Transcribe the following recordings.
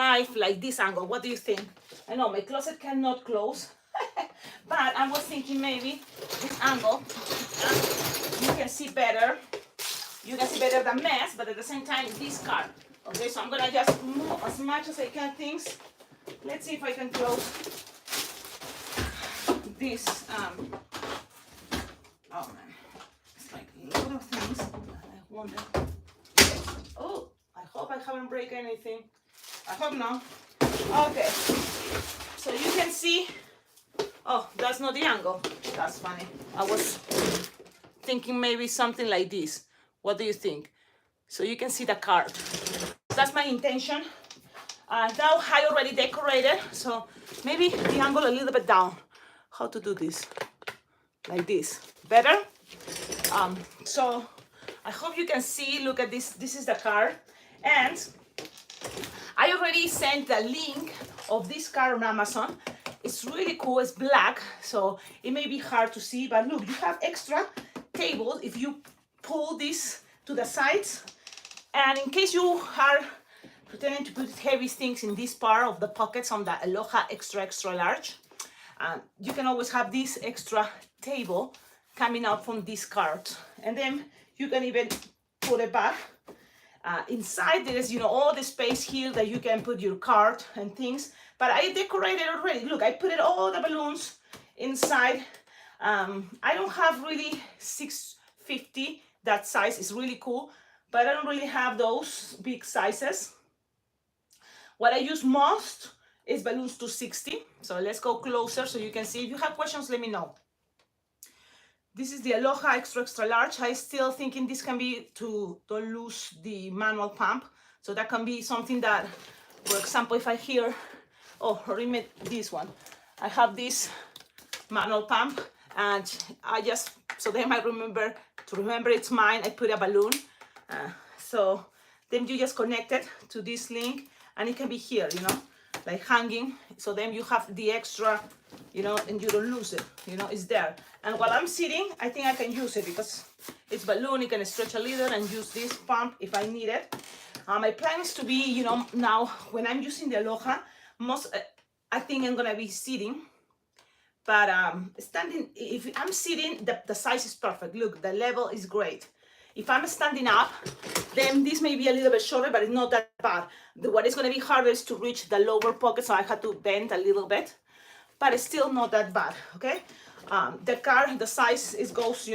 life like this angle. What do you think? I know my closet cannot close, but I was thinking maybe this angle, you can see better. You can see better the mess, but at the same time, this car. Okay, so I'm gonna just move as much as I can things. Let's see if I can close this. Oh man, it's like a lot of things. I wonder. Oh, I hope I haven't break anything. I hope not. Okay, so you can see. Oh, that's not the angle. That's funny. I was thinking maybe something like this. What do you think? So you can see the card. That's my intention. Now I already decorated, so maybe the angle a little bit down. How to do this? Like this. Better? So I hope you can see, look at this. This is the card. And I already sent the link of this card on Amazon. It's really cool. It's black, so it may be hard to see, but look, you have extra tables if you pull this to the sides. And in case you are pretending to put heavy things in this part of the pockets on the Aloha extra large, you can always have this extra table coming out from this card. And then you can even put it back. Inside there is, all the space here that you can put your card and things. But I decorated already. Look, I put all the balloons inside. I don't have really 650. That size is really cool, but I don't really have those big sizes. What I use most is balloons 260. So let's go closer so you can see. If you have questions, let me know. This is the Aloha extra large. I still thinking this can be to don't lose the manual pump. So that can be something that, for example, if I hear, oh, remember this one. I have this manual pump, and I just, so they might remember, to remember it's mine, I put a balloon. So then you just connect it to this link, and it can be here, like hanging. So then you have the extra, and you don't lose it, it's there. And while I'm sitting, I think I can use it because it's balloon. It can stretch a little and use this pump if I need it. My plan is to be, now when I'm using the Aloha, I think I'm gonna be sitting. But standing, if I'm sitting, the size is perfect. Look, the level is great. If I'm standing up, then this may be a little bit shorter, but it's not that bad. What is going to be harder is to reach the lower pocket, so I had to bend a little bit, but it's still not that bad, okay? The size goes,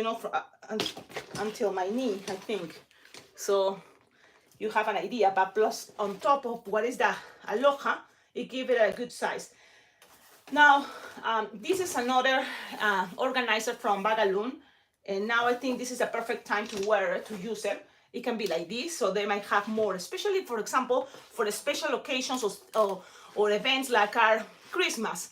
until my knee, I think. So you have an idea, but plus on top of what is the Aloha, it gives it a good size. Now, this is another organizer from Bagaloon, and now I think this is a perfect time to wear it, to use it. It can be like this, so they might have more, especially, for example, for the special occasions or events like our Christmas,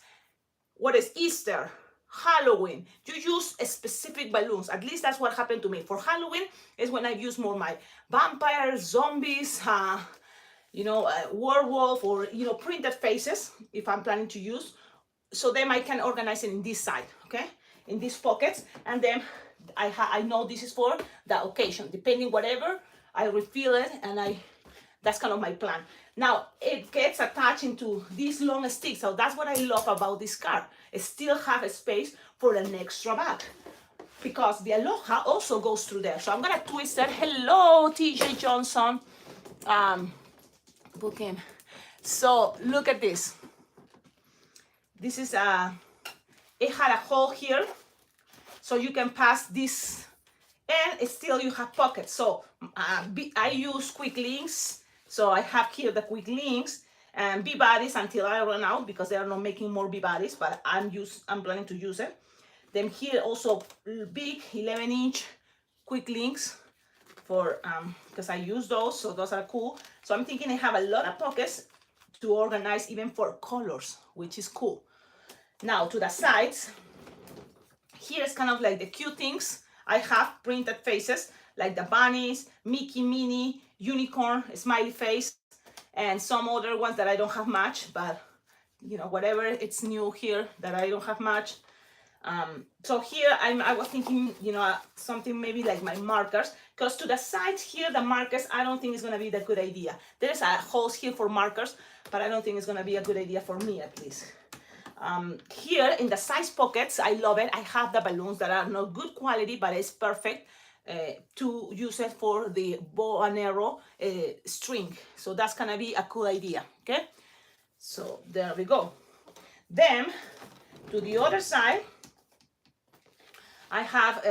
what is Easter, Halloween. You use specific balloons. At least that's what happened to me. For Halloween is when I use more my vampires, zombies, werewolf, or printed faces if I'm planning to use. So then I can organize it in this side, okay, in these pockets, and then I know this is for the occasion. Depending whatever, I refill it, and that's kind of my plan. Now it gets attached into these long sticks, so that's what I love about this card. It still have a space for an extra bag, because the Aloha also goes through there. So I'm gonna twist it. Hello, TJ Johnson. Book in. So look at this. This is it had a hole here, so you can pass this, and still you have pockets. So I use quick links, so I have here the quick links and B-bodies until I run out, because they are not making more B-bodies, but I'm planning to use it. Then here also big 11-inch quick links for because I use those, so those are cool. So I'm thinking I have a lot of pockets to organize, even for colors, which is cool. Now to the sides, here's kind of like the cute things. I have printed faces like the bunnies, Mickey, Minnie, unicorn, smiley face, and some other ones that I don't have much, but whatever, it's new here that I don't have much. So here I was thinking, you know, something maybe like my markers, because to the sides here, the markers, I don't think it's gonna be the good idea. There's a holes here for markers, but I don't think it's gonna be a good idea for me at least. Here in the size pockets, I love it. I have the balloons that are not good quality, but it's perfect to use it for the bow and arrow string. So that's gonna be a cool idea, okay? So there we go. Then to the other side, I have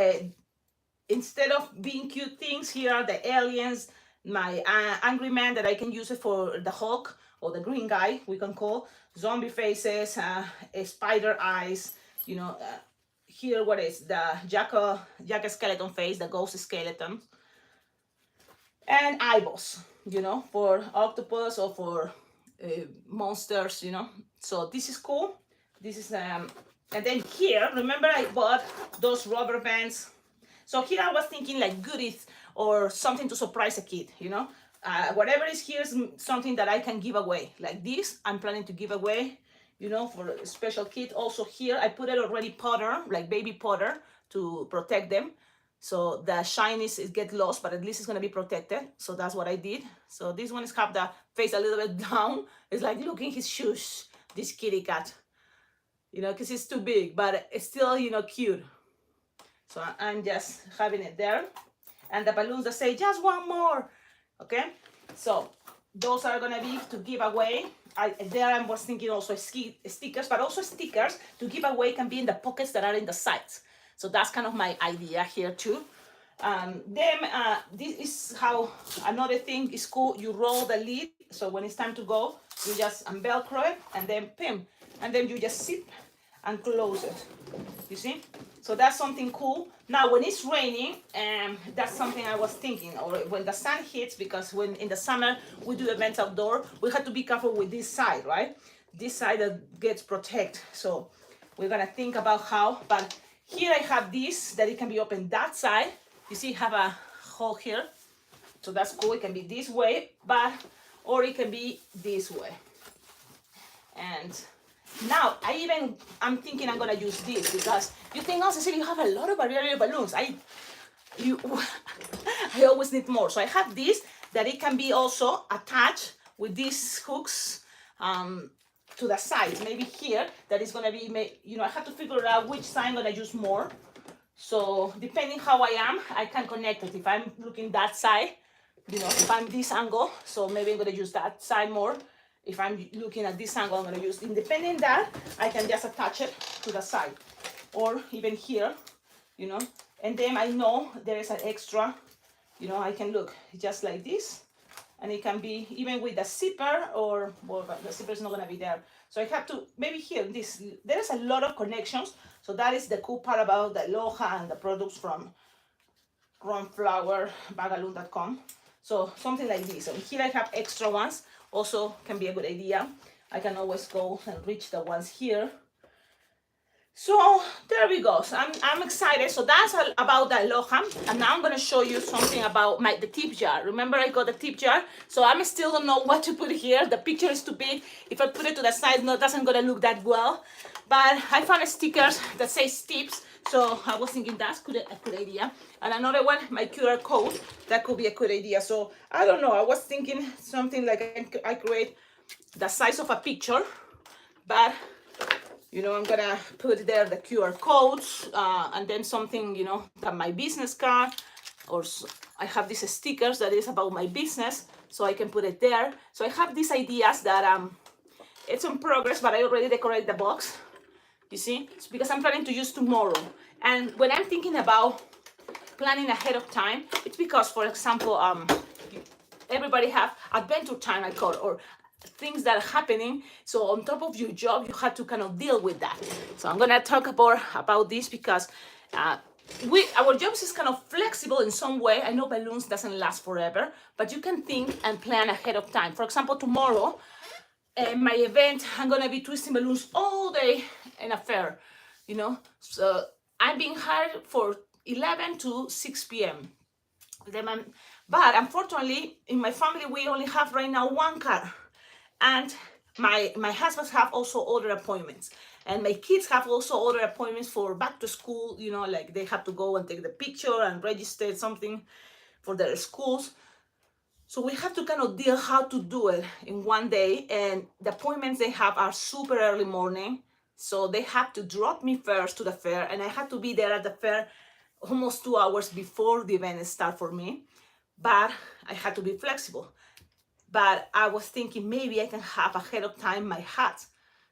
instead of being cute things, here are the aliens, my angry man that I can use it for the Hulk or the green guy, we can call zombie faces, spider eyes, you know, here what is the Jack skeleton face, the ghost skeleton, and eyeballs, you know, for octopus or for monsters, you know. So this is cool. This is and then here, remember I bought those rubber bands. So here I was thinking like goodies or something to surprise a kid, you know. Whatever is here is something that I can give away. Like this, I'm planning to give away, you know, for a special kid. Also here, I put it already powder, like baby powder, to protect them. So the shinies get lost, but at least it's gonna be protected. So that's what I did. So this one is have the face a little bit down. It's like, look in his shoes, this kitty cat, you know, because it's too big, but it's still, you know, cute. So I'm just having it there. And the balloons that say just one more, okay? So those are gonna be to give away. I was thinking also stickers, but also stickers to give away can be in the pockets that are in the sides. So that's kind of my idea here too. This is how another thing is cool. You roll the lid, so when it's time to go, you just velcro it and then pin, and then you just zip and close it. You see? So that's something cool. Now, when it's raining, that's something I was thinking, or when the sun hits, because when in the summer we do events outdoor, we have to be careful with this side, right? This side that gets protected. So we're gonna think about how, but here I have this, that it can be open that side. You see, have a hole here. So that's cool, it can be this way, or it can be this way. And now, I'm thinking I'm gonna use this because you think, oh, Cecilia, you have a lot of variable balloons. I always need more. So I have this, that it can be also attached with these hooks to the sides. Maybe here, that is gonna be, you know, I have to figure out which side I'm gonna use more. So depending how I am, I can connect it. If I'm looking that side, you know, if I'm this angle, so maybe I'm gonna use that side more. If I'm looking at this angle, I'm going to use, independent that, I can just attach it to the side. Or even here, you know. And then I know there is an extra, you know, I can look just like this. And it can be even with the zipper, or, well, the zipper is not going to be there. So I have to, maybe here, there's a lot of connections. So that is the cool part about the Aloha and the products from cornflowerbagaloo.com. So something like this. And here I have extra ones. Also can be a good idea. I can always go and reach the ones here. So there we go. So I'm excited. So that's about the Aloha. And now I'm going to show you something about the tip jar. Remember I got the tip jar? So I still don't know what to put here. The picture is too big. If I put it to the side, no, it doesn't going to look that well. But I found stickers that say tips. So I was thinking that's a good idea. And another one, my QR code, that could be a good idea. So I don't know, I was thinking something like I create the size of a picture, but you know, I'm gonna put there the QR codes and then something, you know, that my business card, or I have these stickers that is about my business, so I can put it there. So I have these ideas that it's in progress, but I already decorated the box. You see, it's because I'm planning to use tomorrow. And when I'm thinking about planning ahead of time, it's because, for example, everybody have adventure time, I call it, or things that are happening. So on top of your job, you have to kind of deal with that. So I'm gonna talk about this because our jobs is kind of flexible in some way. I know balloons doesn't last forever, but you can think and plan ahead of time. For example, tomorrow, my event, I'm gonna be twisting balloons all day in a fair, you know. So I'm being hired for 11 to 6 p.m. But unfortunately, in my family, we only have right now one car. And my husband have also other appointments, and my kids have also other appointments for back to school, you know, like they have to go and take the picture and register something for their schools. So we have to kind of deal how to do it in one day. And the appointments they have are super early morning. So they have to drop me first to the fair, and I have to be there at the fair almost 2 hours before the event start for me. But I had to be flexible. But I was thinking maybe I can have ahead of time my hat,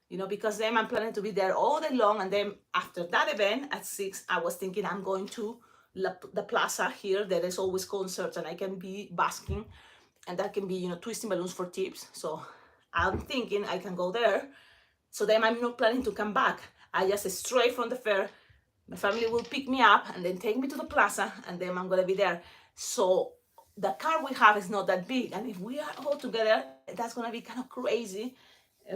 you know, because then I'm planning to be there all day long. And then after that event at 6, I was thinking I'm going to the plaza here. There is always concerts, and I can be basking, and that can be, you know, twisting balloons for tips. So I'm thinking I can go there. So then I'm not planning to come back. I just straight from the fair. My family will pick me up and then take me to the plaza, and then I'm gonna be there. So the car we have is not that big, and if we are all together, that's gonna be kind of crazy.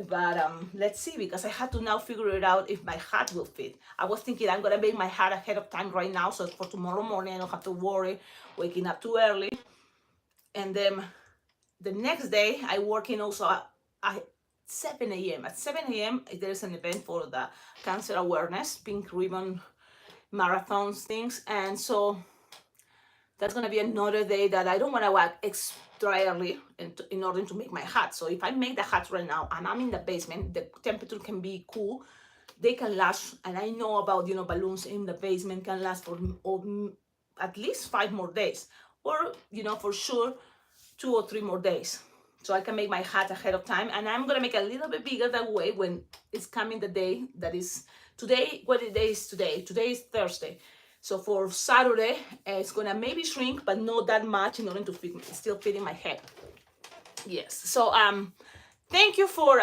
But let's see, because I had to now figure it out if my hat will fit. I was thinking I'm gonna make my hat ahead of time right now, so for tomorrow morning I don't have to worry waking up too early. And then the next day I work in also at 7 a.m. At 7 a.m. there's an event for the cancer awareness, pink ribbon marathons things. And so that's gonna be another day that I don't wanna work extra early in order to make my hat. So if I make the hat right now and I'm in the basement, the temperature can be cool, they can last. And I know about, you know, balloons in the basement can last for at least 5 more days, or, you know, for sure 2 or 3 more days. So I can make my hat ahead of time, and I'm gonna make a little bit bigger that way when it's coming the day that is today. What day is today? Today is Thursday. So for Saturday, it's gonna maybe shrink, but not that much in order to fit, still fit in my head. Yes. So thank you for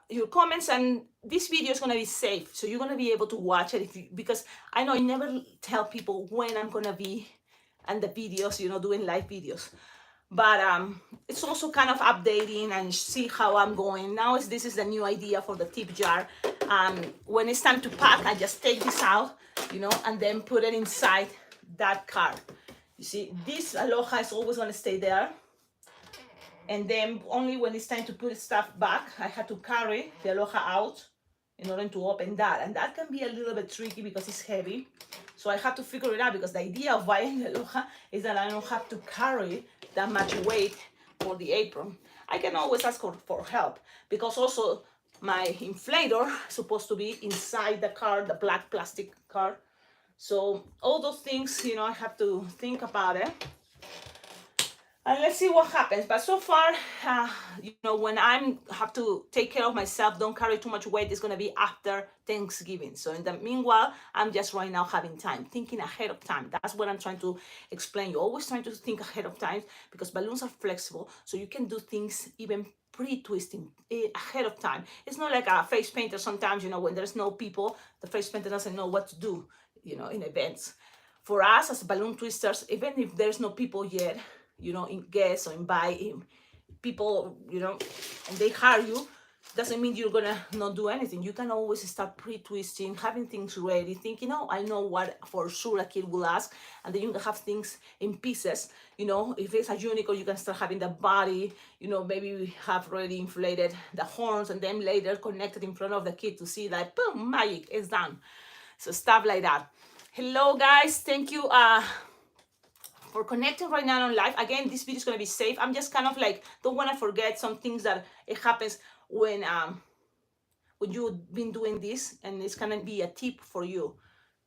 your comments, and this video is gonna be safe, so you're gonna be able to watch it because I know I never tell people when I'm gonna be and the videos, you know, doing live videos. But it's also kind of updating and see how I'm going. Now this is the new idea for the tip jar. When it's time to pack, I just take this out, you know, and then put it inside that card. You see, this Aloha is always gonna stay there. And then only when it's time to put stuff back, I had to carry the Aloha out in order to open that. And that can be a little bit tricky because it's heavy. So I have to figure it out, because the idea of buying the Aloha is that I don't have to carry that much weight for the apron. I can always ask for help, because also my inflator is supposed to be inside the card, the black plastic card. So all those things, you know, I have to think about it. And let's see what happens. But so far, you know, when I have to take care of myself, don't carry too much weight, it's going to be after Thanksgiving. So in the meanwhile, I'm just right now having time, thinking ahead of time. That's what I'm trying to explain. You're always trying to think ahead of time, because balloons are flexible. So you can do things even pre-twisting ahead of time. It's not like a face painter. Sometimes, you know, when there's no people, the face painter doesn't know what to do, you know, in events. For us as balloon twisters, even if there's no people yet, you know, in guests or in people, you know, and they hire you, doesn't mean you're gonna not do anything. You can always start pre-twisting, having things ready, thinking, oh, I know what for sure a kid will ask, and then you can have things in pieces. You know, if it's a unicorn, you can start having the body, you know, maybe we have already inflated the horns, and then later connected in front of the kid to see that, boom, magic, it's done. So stuff like that. Hello guys, thank you for connecting right now on live. Again, this video is going to be safe. I'm just kind of like, don't want to forget some things that it happens when you've been doing this, and it's going to be a tip for you.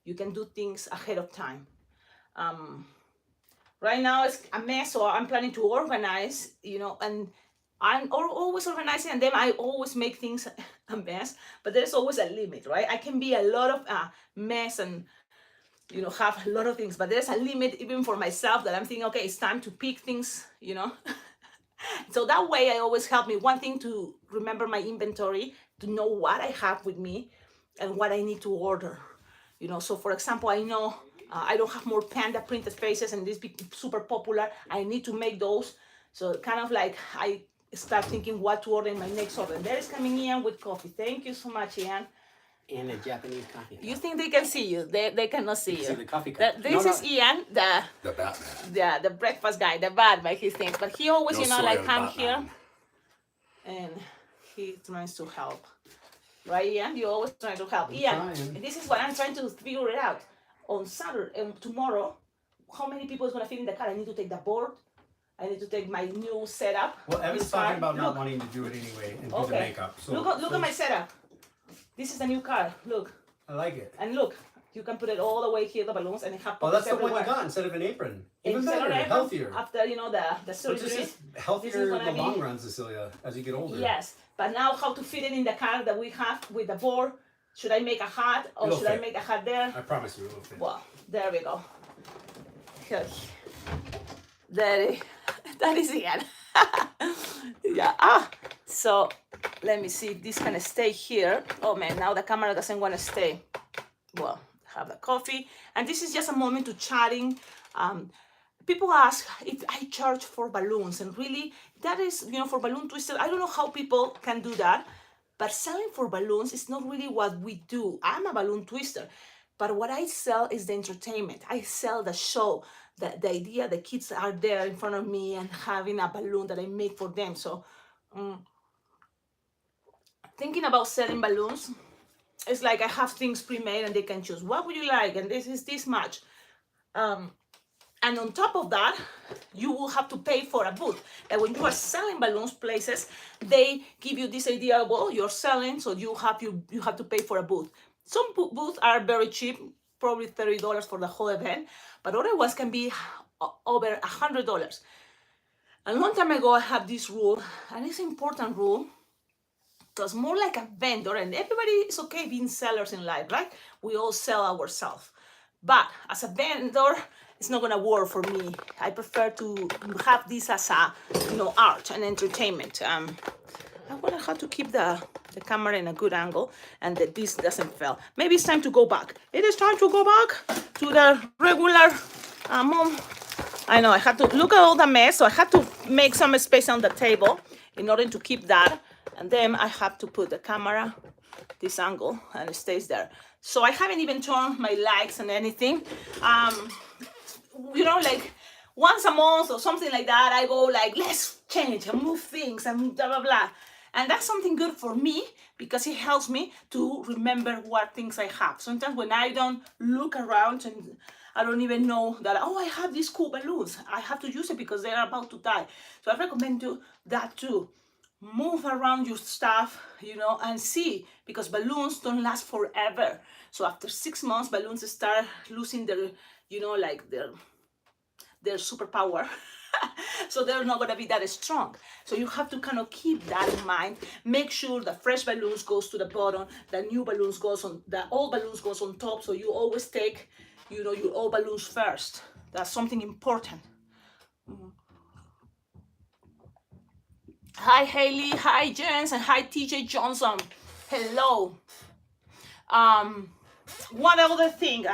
You can do things ahead of time. Right now it's a mess, so I'm planning to organize, you know, and I'm always organizing, and then I always make things a mess, but there's always a limit, right? I can be a lot of mess and, you know, have a lot of things, but there's a limit even for myself, that I'm thinking, okay, it's time to pick things, you know. So that way I always help me. One thing, to remember my inventory, to know what I have with me and what I need to order, you know. So for example, I know I don't have more panda printed faces, and this be super popular. I need to make those. So kind of like I start thinking what to order in my next order. There is coming Ian with coffee. Thank you so much, Ian. And a Japanese coffee cup. You think they can see you? They cannot see you. See the coffee cup. This is Ian, The Batman. the breakfast guy, the Batman, he thinks. But he always, you know, like come here. And he tries to help. Right, Ian? You always try to help. Ian, trying. this is what I'm trying to figure it out. On Saturday, tomorrow, how many people is going to fit in the car? I need to take the board. I need to take my new setup. Well, Evan's this car. talking about not Look. wanting to do it anyway and do the Okay. makeup. So Look at my setup. This is the new car. Look. I like it. And look, you can put it all the way here, the balloons, and it have Oh, pockets that's the everywhere. one you got instead of an apron. Even Instead of better, an apron, healthier. After, you know, the Which surgery. is just healthier in the long run, Cecilia, as you get older. Yes, but now how to fit it in the car that we have with the board? Should I make a hat or It'll should I fit. make a hat there? I promise you it will fit. Well, there we go. Here. There, that is it. Yeah. So let me see if this can stay here. Oh man, now the camera doesn't want to stay. Well, have the coffee, and this is just a moment to chatting. People ask if I charge for balloons, and really, that is, you know, for balloon twister. I don't know how people can do that, but selling for balloons is not really what we do. I'm a balloon twister, but what I sell is the entertainment. I sell the show, the idea the kids are there in front of me and having a balloon that I make for them. So, thinking about selling balloons, it's like I have things pre-made and they can choose what would you like, and this is this much. And on top of that, you will have to pay for a booth. And when you are selling balloons places, they give you this idea, well, you're selling, so you have to pay for a booth. Some booths are very cheap, probably $30 for the whole event, but other ones can be over $100. A long time ago, I had this rule, and it's an important rule, because more like a vendor, and everybody is okay being sellers in life, right? We all sell ourselves. But as a vendor, it's not gonna work for me. I prefer to have this as a, you know, art and entertainment. I'm gonna have to keep the camera in a good angle and that this doesn't fail. Maybe it's time to go back. It is time to go back to the regular mom. I know I had to look at all the mess, so I had to make some space on the table in order to keep that. And then I have to put the camera this angle and it stays there. So I haven't even turned my lights and anything. You know, like once a month or something like that, I go like, let's change and move things and blah, blah, blah. And that's something good for me because it helps me to remember what things I have. Sometimes when I don't look around and I don't even know that, oh, I have these cool balloons. I have to use it because they're about to die. So I recommend you that too. Move around your stuff, you know, and see, because balloons don't last forever. So after 6 months, balloons start losing their, you know, like their superpower. So they're not gonna be that strong. So you have to kind of keep that in mind. Make sure the fresh balloons goes to the bottom, the new balloons goes on, the old balloons goes on top. So you always take, you know, your old balloons first. That's something important. Hi Haley, hi Jens, and hi TJ Johnson. Hello. One other thing,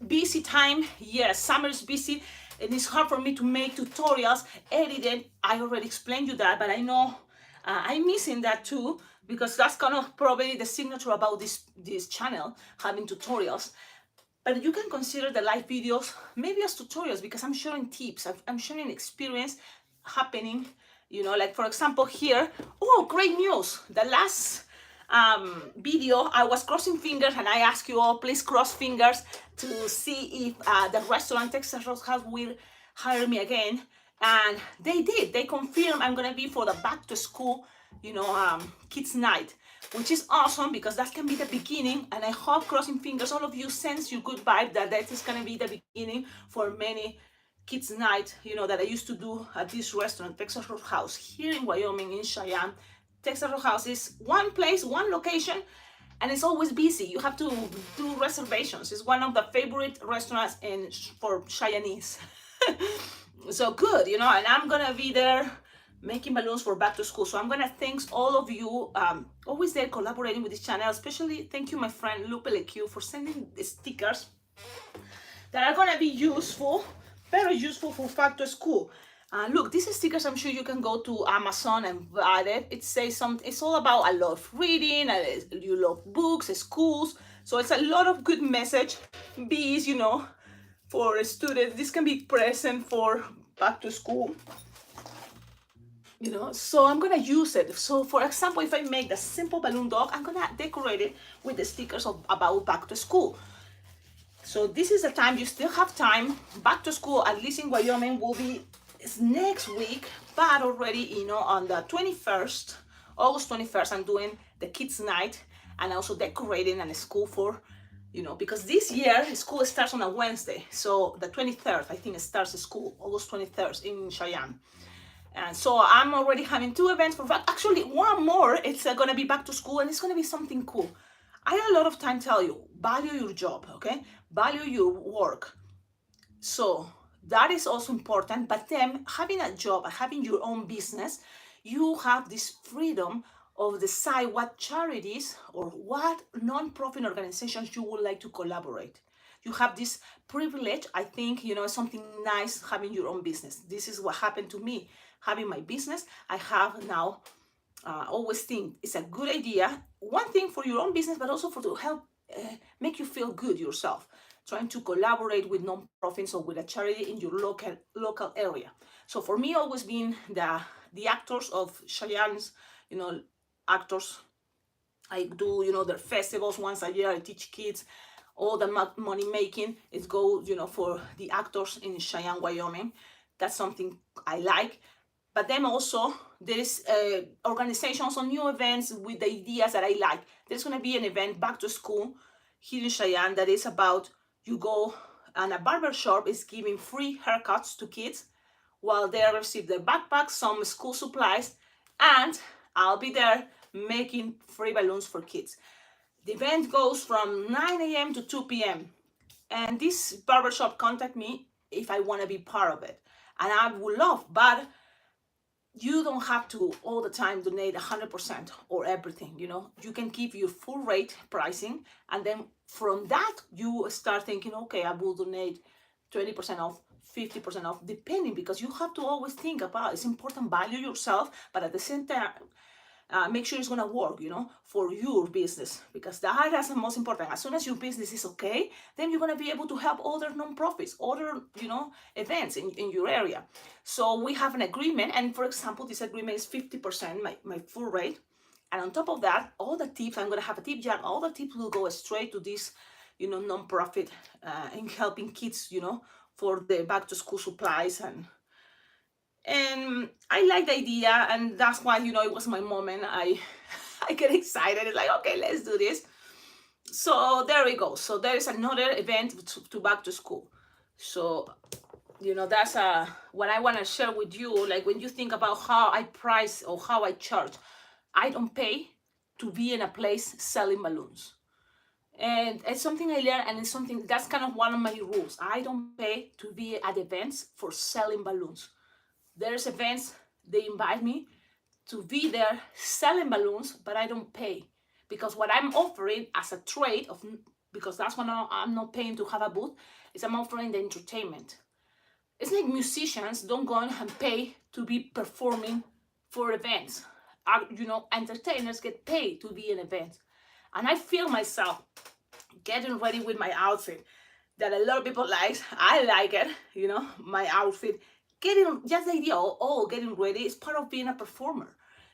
busy time. Yes, summer is busy and it's hard for me to make tutorials. Editing, I already explained you that, but I know I'm missing that too, because that's kind of probably the signature about this channel, having tutorials. But you can consider the live videos maybe as tutorials, because I'm sharing tips, I'm sharing experience happening, you know, like for example here, oh, great news. The last video, I was crossing fingers and I asked you all, please cross fingers to see if the restaurant Texas Roadhouse will hire me again. And they did. They confirmed I'm gonna be for the back to school, you know, kids night, which is awesome because that can be the beginning. And I hope, crossing fingers, all of you sense your good vibe that is gonna be the beginning for many kids night, you know, that I used to do at this restaurant, Texas Roadhouse, here in Wyoming, in Cheyenne. Texas Roadhouse is one place, one location, and it's always busy. You have to do reservations. It's one of the favorite restaurants for Cheyenneese. So good, you know, and I'm gonna be there making balloons for back to school. So I'm gonna thank all of you, always there collaborating with this channel. Especially thank you, my friend Lupe LQ, for sending the stickers that are gonna be useful, very useful for back to school. Look, these stickers, I'm sure you can go to Amazon and buy it. It says something, it's all about I love reading, you love books, schools. So it's a lot of good message. Bees, you know, for students. This can be present for back to school. you know, so I'm gonna use it. So for example, if I make the simple balloon dog, I'm gonna decorate it with the stickers of about back to school. So this is the time, you still have time. Back to school, at least in Wyoming, will be next week, but already, you know, on the 21st, August 21st, I'm doing the kids night and also decorating and school for, you know, because this year school starts on a Wednesday. So the 23rd, I think it starts the school, August 23rd in Cheyenne. And so I'm already having 2 events for that. Actually, one more, it's gonna be back to school and it's gonna be something cool. I had a lot of time tell you, value your job, okay? Value your work. So that is also important. But then having a job, having your own business, you have this freedom of decide what charities or what non-profit organizations you would like to collaborate. You have this privilege. I think, you know, something nice having your own business. This is what happened to me. Having my business, I have now always think it's a good idea. One thing for your own business, but also for to help make you feel good yourself. Trying to collaborate with non-profits or with a charity in your local area. So for me, always been the actors of Cheyenne's, you know, actors. I do, you know, their festivals once a year. I teach kids. All the money making is go, you know, for the actors in Cheyenne, Wyoming. That's something I like. But then also there is organizations on new events with the ideas that I like. There's going to be an event back to school here in Cheyenne that is about you go and a barber shop is giving free haircuts to kids while they receive their backpacks, some school supplies, and I'll be there making free balloons for kids. The event goes from 9 a.m. to 2 p.m. And this barbershop contact me if I want to be part of it. And I would love, but you don't have to all the time donate 100% or everything, you know. You can keep your full rate pricing, and then from that you start thinking, okay, I will donate 20% off, 50% off, depending, because you have to always think about it's important, value yourself, but at the same time make sure it's gonna work, you know, for your business, because that's the most important. As soon as your business is okay, then you're gonna be able to help other non-profits, other, you know, events in your area. So we have an agreement, and for example, this agreement is 50% my full rate, and on top of that, all the tips, I'm gonna have a tip jar. All the tips will go straight to this, you know, non-profit in helping kids, you know, for the back to school supplies. And I like the idea, and that's why, you know, it was my moment. I I get excited. It's like, okay, let's do this. So there we go. So there is another event to back to school. So, you know, that's what I want to share with you. Like, when you think about how I price or how I charge, I don't pay to be in a place selling balloons. And it's something I learned, and it's something that's kind of one of my rules. I don't pay to be at events for selling balloons. There's events, they invite me to be there selling balloons, but I don't pay, because what I'm offering as a trade of, because that's what I'm not paying to have a booth, is I'm offering the entertainment. It's like musicians don't go and pay to be performing for events. You know, entertainers get paid to be in events. And I feel myself getting ready with my outfit that a lot of people like. I like it, you know, my outfit. Getting just the idea, getting ready is part of being a performer,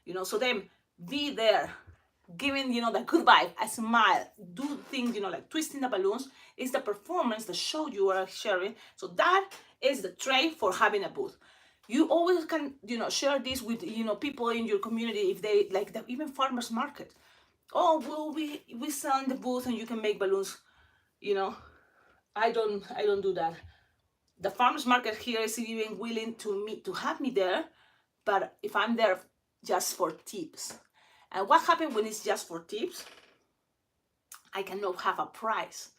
you know. So then be there, giving, you know, the good vibe, a smile, do things, you know, like twisting the balloons. Is the performance, the show you are sharing. So that is the trade for having a booth. You always can, you know, share this with, you know, people in your community if they like the, even farmers market. Oh, well, we sell in the booth and you can make balloons, you know. I don't do that. The farmers market here is even willing to have me there, but if I'm there just for tips. And what happens when it's just for tips? I cannot have a price.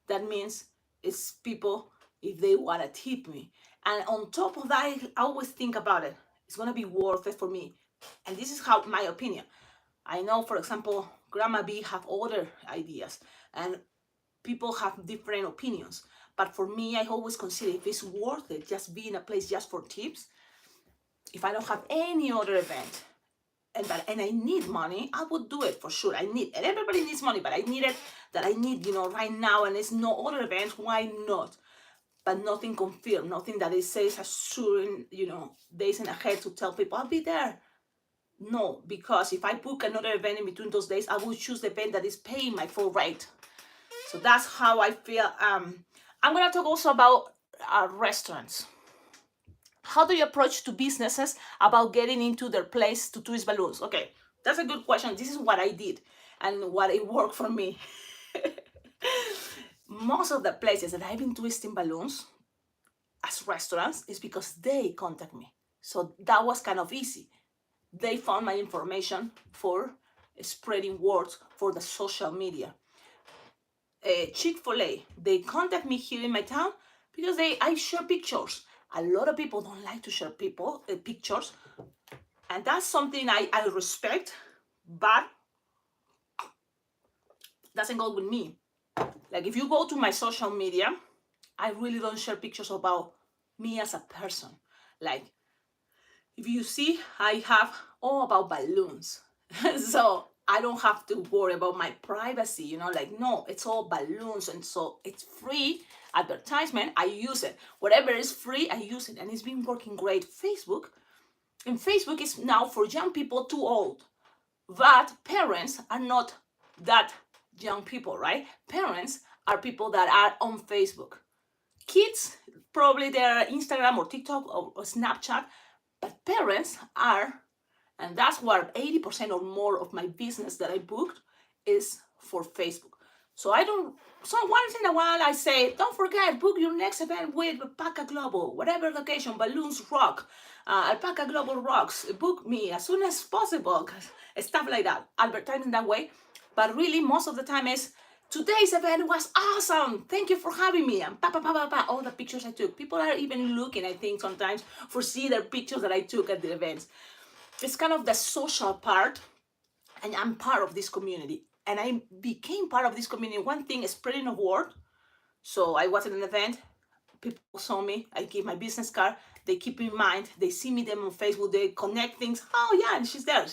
That means it's people, if they want to tip me. And on top of that, I always think about it. It's going to be worth it for me. And this is how my opinion. I know, for example, Grandma B have other ideas, and people have different opinions. But for me, I always consider if it's worth it just being a place just for tips. If I don't have any other event and I need money, I would do it for sure. And everybody needs money, but I need it, that I need, you know, right now, and there's no other event, why not? but nothing confirmed, nothing that it says assuring, days in ahead to tell people I'll be there. No, because if I book another event in between those days, I will choose the event that is paying my full rate. So that's how I feel. I'm gonna talk also about restaurants. How do you approach to businesses about getting into their place to twist balloons? Okay, that's a good question. This is what I did and what it worked for me. Most of the places that I've been twisting balloons as restaurants is because they contact me. So that was kind of easy. They found my information for spreading words for the social media. Chick-fil-A, they contact me here in my town because I share pictures. A lot of people don't like to share pictures, and that's something I respect, but doesn't go with me. Like if you go to my social media, I really don't share pictures about me as a person. Like if you see, I have all about balloons. So I don't have to worry about my privacy, like no, it's all balloons, and so it's free advertisement. I use it. Whatever is free, I use it, and it's been working great. Facebook is now for young people too old, but parents are not that young people, right? Parents are people that are on Facebook. Kids, probably they're Instagram or TikTok or Snapchat, but parents are, and that's where 80% or more of my business that I booked is for Facebook. So once in a while I say, don't forget, book your next event with Alpaca Global, whatever location, balloons rock, Alpaca Global rocks, book me as soon as possible, stuff like that, advertising that way. But really most of the time is, today's event was awesome. Thank you for having me. And all the pictures I took. People are even looking, I think, sometimes for see the pictures that I took at the events. It's kind of the social part, and I'm part of this community. And I became part of this community. One thing is spreading a word. So I was at an event, people saw me, I give my business card, they keep in mind, they see me them on Facebook, they connect things. Oh yeah, and she's there.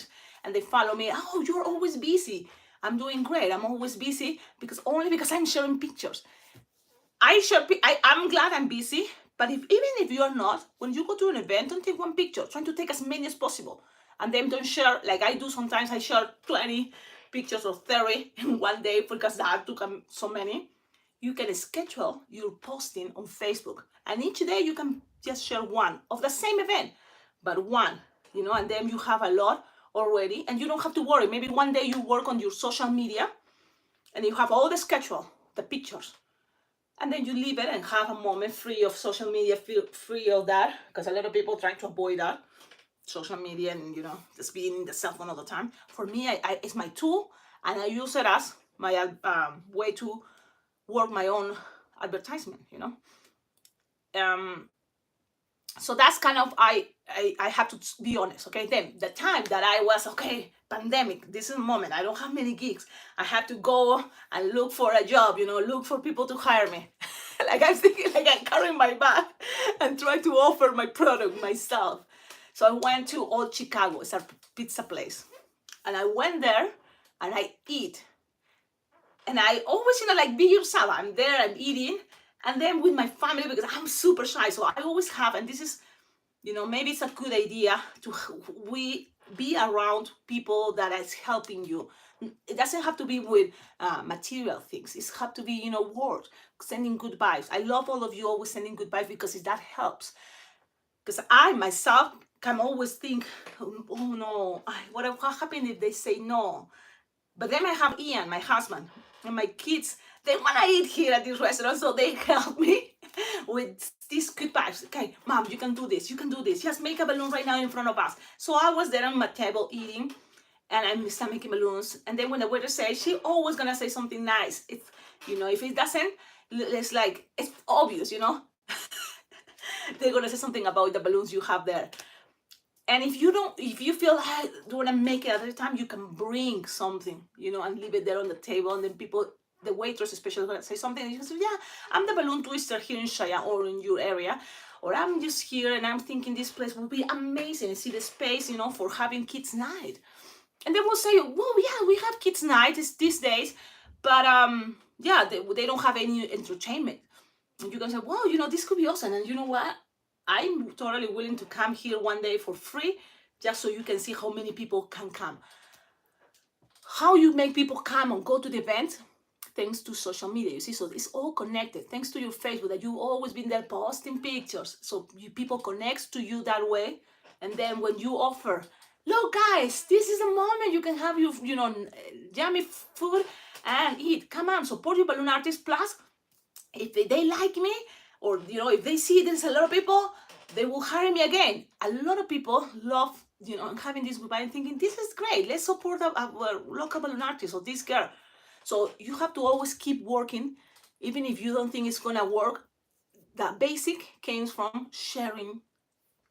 And they follow me. Oh, you're always busy. I'm doing great. I'm always busy because I'm sharing pictures. I'm glad I'm busy, but even if you're not, when you go to an event, don't take one picture. Try to take as many as possible. And then don't share, like I do sometimes, I share 20 pictures or 30 in one day because I took so many. You can schedule your posting on Facebook. And each day you can just share one of the same event, but one, and then you have a lot already. And you don't have to worry. Maybe one day you work on your social media and you have all the schedule, the pictures. And then you leave it and have a moment free of social media, free of that, because a lot of people try to avoid that. Social media and just being in the cell phone all the time. For me, it's my tool, and I use it as my way to work my own advertisement. So that's kind of I have to be honest. Okay, then the time that I was pandemic. This is the moment I don't have many gigs. I have to go and look for a job. Look for people to hire me. Like I'm thinking, like I'm carrying my bag and try to offer my product myself. So I went to Old Chicago. It's a pizza place. And I went there and I eat. And I always, like be yourself. I'm there, I'm eating. And then with my family, because I'm super shy. So I always have, and this is, maybe it's a good idea to be around people that is helping you. It doesn't have to be with material things. It has to be, words, sending good vibes. I love all of you always sending good vibes because that helps. Because I myself can always think, oh no, what happened if they say no? But then I have Ian, my husband, and my kids. They want to eat here at this restaurant, so they help me with these good vibes. Okay, Mom, you can do this. You can do this. Just make a balloon right now in front of us. So I was there on my table eating, and I start making balloons. And then when the waiter says, she always gonna say something nice. It's, if it doesn't, it's like it's obvious, They're gonna say something about the balloons you have there. And if you feel like you want to make it at a time, you can bring something, and leave it there on the table. And then the waitress especially, going to say something. And you can say, yeah, I'm the balloon twister here in Cheyenne or in your area. Or I'm just here and I'm thinking this place will be amazing. And see the space, for having kids' night. And then we'll say, well, yeah, we have kids' night these days. But, yeah, they don't have any entertainment. And you can say, well, you know, this could be awesome. And you know what? I'm totally willing to come here one day for free, just so you can see how many people can come. How you make people come and go to the event? Thanks to social media, you see, so it's all connected. Thanks to your Facebook, that you've always been there posting pictures, so people connect to you that way. And then when you offer, look guys, this is the moment you can have your, you know, yummy food and eat. Come on, support your balloon artist. Plus, if they like me, or you know, if they see there's a lot of people, they will hire me again. A lot of people love, you know, having this group and thinking, this is great, let's support our local balloon artist or this girl. So you have to always keep working, even if you don't think it's gonna work. The basic came from sharing,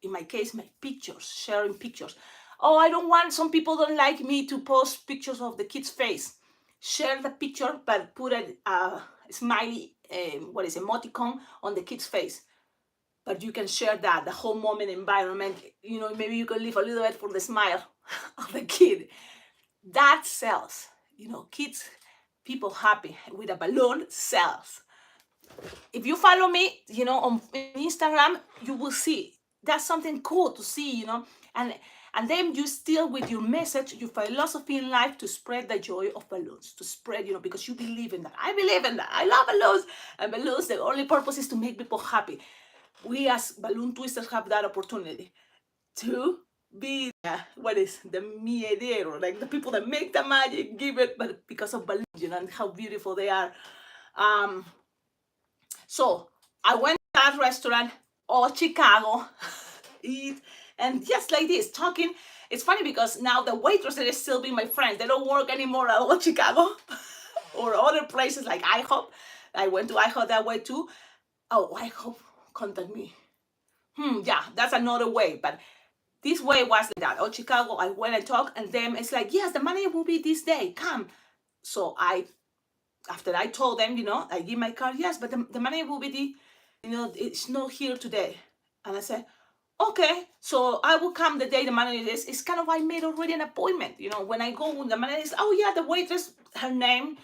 in my case, my pictures, sharing pictures. Oh, I don't want, some people don't like me to post pictures of the kid's face. Share the picture, but put a smiley, emoticon on the kid's face. But you can share that, the whole moment environment, you know, maybe you can leave a little bit for the smile of the kid. That sells, you know, kids, people happy with a balloon sells. If you follow me, you know, on Instagram, you will see that's something cool to see, you know, and then you still with your message, your philosophy in life, to spread the joy of balloons, to spread, you know, because you believe in that. I believe in that. I love balloons, and balloons, the only purpose is to make people happy. We as balloon twisters have that opportunity to be the mediator, like the people that make the magic, give it, but because of balloons, you know, and how beautiful they are. So I went to that restaurant, all Chicago, eat, and just like this, talking. It's funny because now the waitresses are still being my friends. They don't work anymore at all Chicago or other places like IHOP. I went to IHOP that way too. Oh, IHOP, contact me. Yeah, that's another way, but this way was like that. Oh, Chicago, I went and talked, and then it's like, yes, the manager will be this day, come. So after I told them, you know, I give my card, yes, but the manager will be you know, it's not here today. And I said, okay, so I will come the day the manager is. It's kind of, I made already an appointment. You know, when I go, the manager is, oh yeah, the waitress, her name,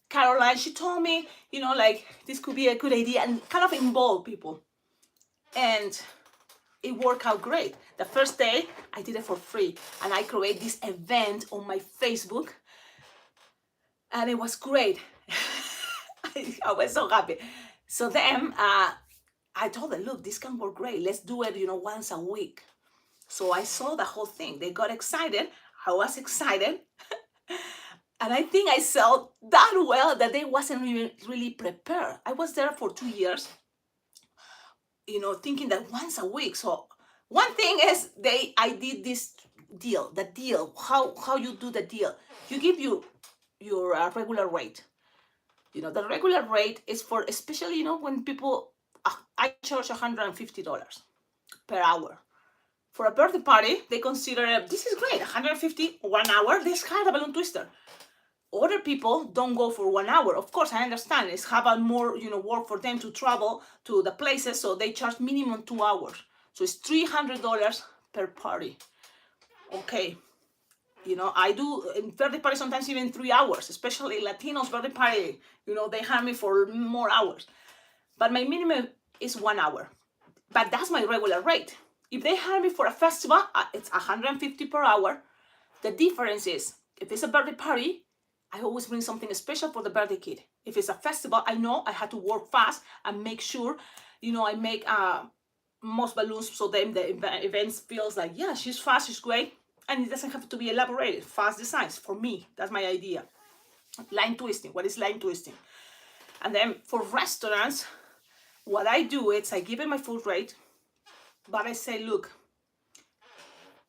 Caroline, she told me, you know, like, this could be a good idea, and kind of involve people. And it worked out great. The first day, I did it for free, and I created this event on my Facebook, and it was great. I was so happy. So then I told them, look, this can work great. Let's do it, you know, once a week. So I saw the whole thing. They got excited. I was excited. And I think I sold that well that they wasn't really prepared. I was there for 2 years, you know, thinking that once a week. So one thing is I did this deal, the deal, how you do the deal. You give your regular rate. You know, the regular rate is for, especially, you know, when people, I charge $150 per hour. For a birthday party, they consider, this is great, $150, 1 hour, let's hire a balloon twister. Other people don't go for 1 hour. Of course, I understand, it's have a more, you know, work for them to travel to the places, so they charge minimum 2 hours. So it's $300 per party. Okay. You know, I do in birthday party sometimes even 3 hours, especially Latinos birthday party. You know, they hire me for more hours. But my minimum is 1 hour. But that's my regular rate. If they hire me for a festival, it's $150 per hour. The difference is, if it's a birthday party, I always bring something special for the birthday kid. If it's a festival, I know I had to work fast and make sure, you know, I make most balloons so then the event feels like, yeah, she's fast, she's great. And it doesn't have to be elaborated. Fast designs, for me, that's my idea. Line twisting, what is line twisting? And then for restaurants, what I do is I give them my full rate, but I say, look,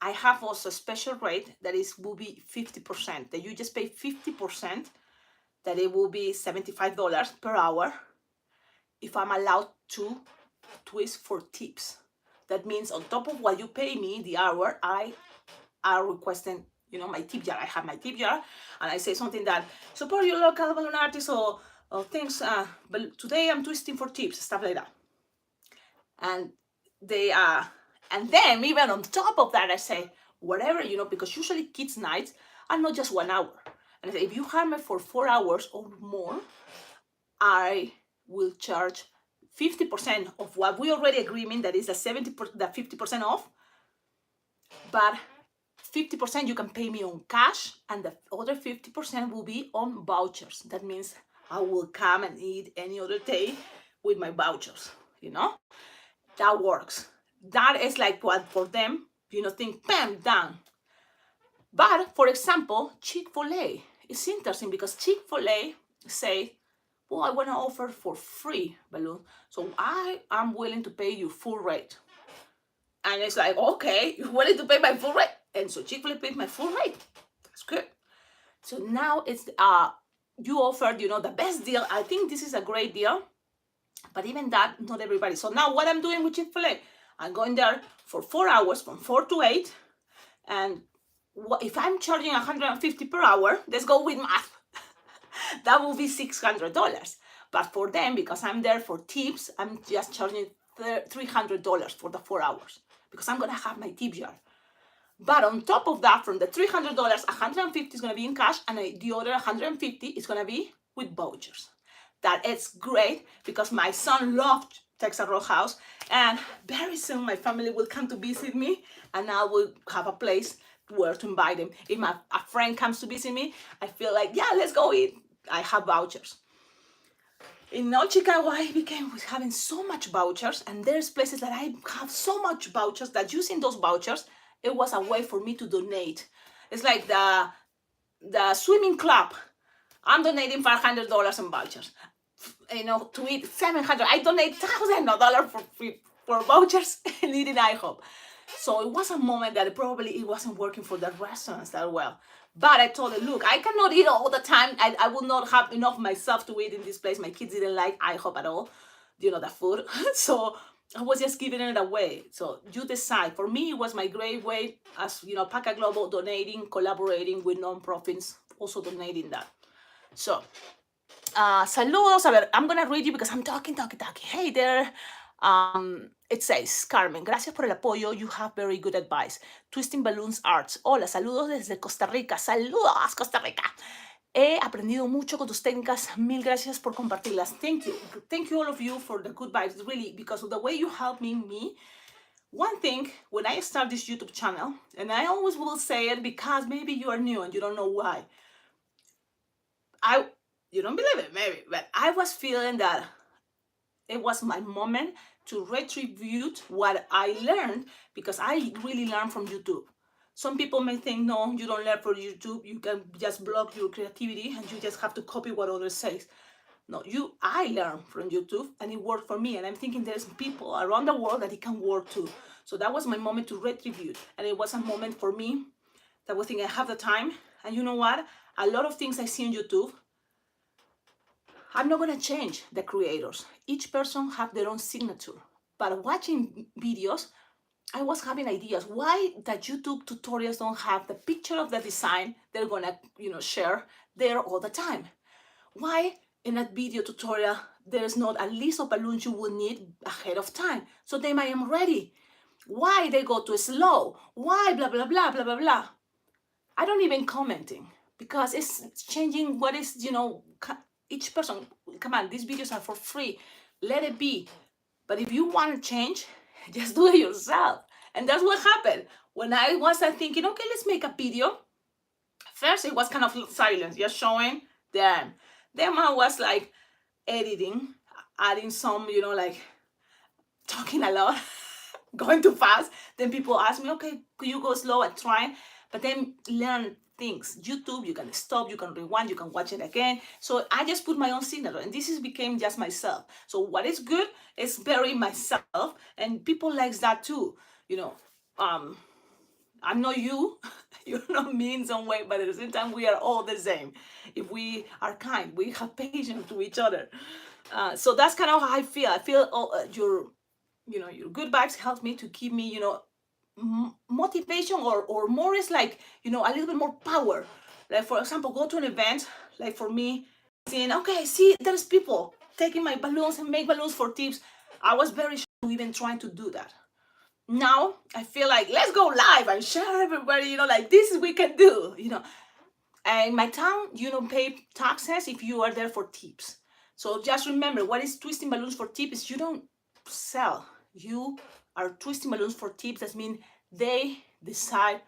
I have also a special rate that will be 50%, that you just pay 50%, that it will be $75 per hour if I'm allowed to twist for tips. That means on top of what you pay me the hour, I are requesting, you know, my tip jar. I have my tip jar, and I say something that support your local balloon artist or things. But today I'm twisting for tips, stuff like that. And they and then even on top of that, I say whatever, you know, because usually kids' nights are not just 1 hour. And I say, if you hire me for 4 hours or more, I will charge 50% of what we already agreement, that is the 50% off, but 50% you can pay me on cash, and the other 50% will be on vouchers. That means I will come and eat any other day with my vouchers, that works. That is like what for them, think, bam, done. But for example, Chick-fil-A, it's interesting because Chick-fil-A say, well, I want to offer for free balloon, so I am willing to pay you full rate. And it's like, okay, you're willing to pay my full rate, and so Chick-fil-A pays my full rate. That's good. So now it's you offered, the best deal. I think this is a great deal, but even that, not everybody. So now what I'm doing with Chick-fil-A, I'm going there for 4 hours, from 4 to 8, and if I'm charging $150 per hour, let's go with math. That will be $600. But for them, because I'm there for tips, I'm just charging $300 for the 4 hours, because I'm gonna have my tip jar. But on top of that, from the $300, $150 is gonna be in cash, and the other $150 is gonna be with vouchers. That it's great because my son loved Texas Roadhouse, and very soon my family will come to visit me, and I will have a place where to invite them. If a friend comes to visit me, I feel like, yeah, let's go eat. I have vouchers. In North Chicago, I became having so much vouchers, and there's places that I have so much vouchers that using those vouchers, it was a way for me to donate. It's like the swimming club. I'm donating $500 in vouchers. To eat $700. I donate $1,000 for vouchers and eating IHOP. So it was a moment that probably it wasn't working for the restaurants that well. But I told her, look, I cannot eat all the time. I will not have enough myself to eat in this place. My kids didn't like IHOP at all, the food. So I was just giving it away. So you decide. For me, it was my great way as, Paca Global, donating, collaborating with nonprofits, also donating that. So, saludos. A ver, I'm going to read you because I'm talking. Hey there. It says, Carmen, gracias por el apoyo. You have very good advice. Twisting Balloons Arts. Hola, saludos desde Costa Rica. Saludos, Costa Rica. He aprendido mucho con tus técnicas. Mil gracias por compartirlas. Thank you. Thank you all of you for the good vibes. Really, because of the way you help me. One thing, when I start this YouTube channel, and I always will say it because maybe you are new and you don't know why. You don't believe it, maybe, but I was feeling that it was my moment to retribute what I learned, because I really learned from YouTube. Some people may think, no, you don't learn from YouTube. You can just block your creativity and you just have to copy what others say. No, I learned from YouTube and it worked for me. And I'm thinking there's people around the world that it can work too. So that was my moment to retribute. And it was a moment for me that was thinking I have the time. And you know what? A lot of things I see on YouTube, I'm not going to change the creators. Each person have their own signature. But watching videos, I was having ideas. Why the YouTube tutorials don't have the picture of the design they're going to, share there all the time? Why in that video tutorial, there's not a list of balloons you will need ahead of time? So then I am ready. Why they go too slow? Why blah, blah, blah, blah, blah, blah? I don't even commenting because it's changing what is, each person, come on, these videos are for free. Let it be. But if you want to change, just do it yourself. And that's what happened. When I was thinking, okay, let's make a video. First, it was kind of silence, just showing them. Then I was like editing, adding some, talking a lot, going too fast. Then people ask me, okay, could you go slow and try? But then learn things. YouTube, you can stop, you can rewind, you can watch it again. So I just put my own signature, and this became just myself. So what is good is very myself, and people likes that too. I'm not you, you're not me in some way, but at the same time, we are all the same. If we are kind, we have patience to each other. So that's kind of how I feel. I feel your good vibes help me to keep me, motivation or more is like, a little bit more power. Like, for example, go to an event, like for me, seeing, okay, see, there's people taking my balloons and make balloons for tips. I was very shy to even trying to do that. Now I feel like, let's go live and share everybody, this we can do, And in my town, you don't pay taxes if you are there for tips. So just remember, what is twisting balloons for tips? You don't sell. You are twisting balloons for tips. That means they decide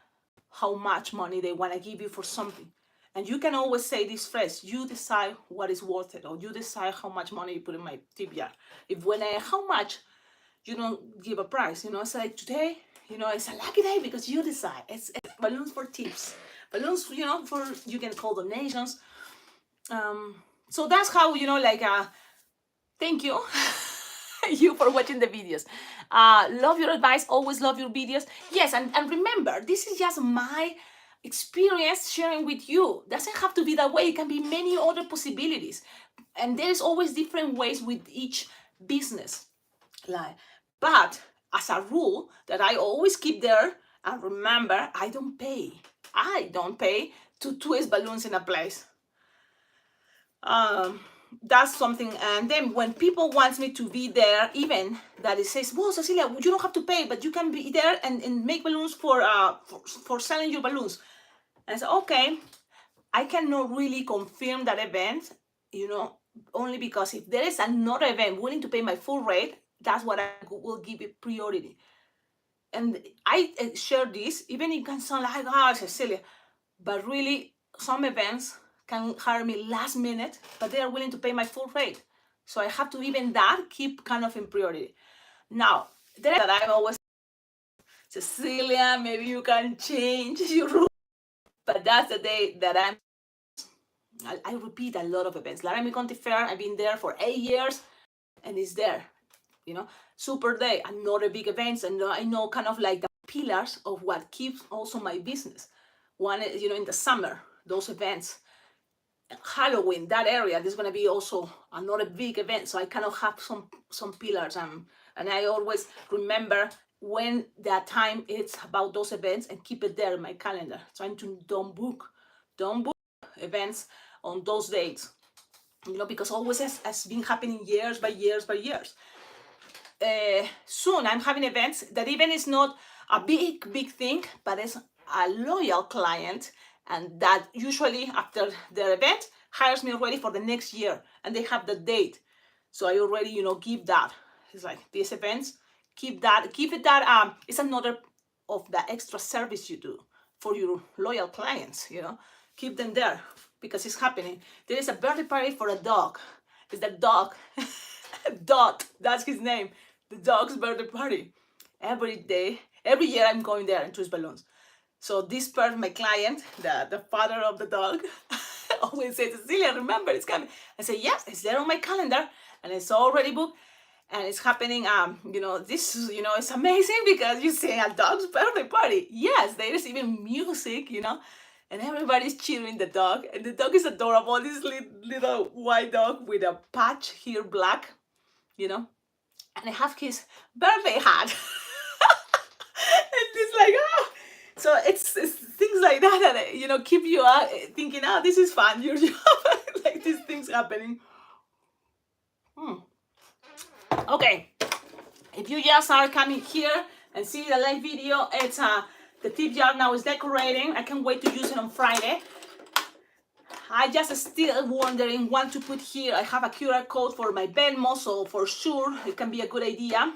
how much money they want to give you for something. And you can always say this phrase, you decide what is worth it, or you decide how much money you put in my tip jar. If when I, how much, you don't give a price, it's like today, it's a lucky day because you decide. It's balloons for tips. Balloons, for, you can call donations. So that's how, thank you. You for watching the videos. Love your advice, always love your videos. Yes, and remember, this is just my experience sharing with you. Doesn't have to be that way. It can be many other possibilities. And there's always different ways with each business. But as a rule that I always keep there, and remember, I don't pay to twist balloons in a place. That's something. And then when people want me to be there, even that it says, well, Cecilia, you don't have to pay, but you can be there and make balloons for selling your balloons. And I said, okay, I cannot really confirm that event, only because if there is another event willing to pay my full rate, that's what I will give it priority. And I share this, even it can sound like, oh, Cecilia, but really some events can hire me last minute, but they are willing to pay my full rate. So I have to even that keep kind of in priority. Now, there that I'm always, Cecilia, maybe you can change your rule. But that's the day that I repeat a lot of events. Laramie County Fair, I've been there for 8 years, and it's there. Super Day, another big events, and I know kind of like the pillars of what keeps also my business. One is, in the summer, those events. Halloween, that area, there's going to be also another big event. So I kind of have some pillars, and I always remember when that time it's about those events and keep it there in my calendar. Trying to don't book events on those dates, because always has been happening years by years. Soon I'm having events that even is not a big thing, but it's a loyal client, and that usually after their event hires me already for the next year, and they have the date. So I already, give that. It's like these events, keep it that it's another of the extra service you do for your loyal clients, keep them there because it's happening. There is a birthday party for a dog. It's the dog, Dot, that's his name. The dog's birthday party. Every year I'm going there and twist balloons. So this person, my client, the father of the dog, always says, Cecilia, remember it's coming. I say, yes, it's there on my calendar and it's already booked and it's happening. This is, it's amazing because you say a dog's birthday party. Yes, there is even music, and everybody's cheering the dog. And the dog is adorable. This little white dog with a patch here, black, and I have his birthday hat. And it's like, so it's things like that keep you thinking, this is fun, your job. Like these things happening. Okay, if you just are coming here and see the live video, it's the tip jar now is decorating. I can't wait to use it on Friday. I just still wondering what to put here. I have a QR code for my Venmo, so for sure it can be a good idea.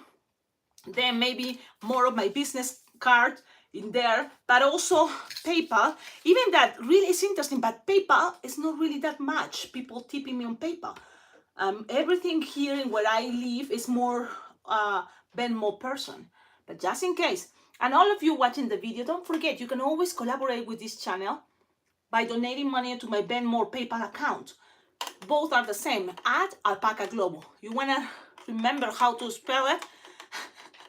Then maybe more of my business card in there, but also PayPal. Even that really is interesting, but PayPal is not really that much people tipping me on PayPal. Everything here where I live is more Venmo person, but just in case. And all of you watching the video, don't forget, you can always collaborate with this channel by donating money to my Venmo or PayPal account. Both are the same, at Alpaca Global. You want to remember how to spell it,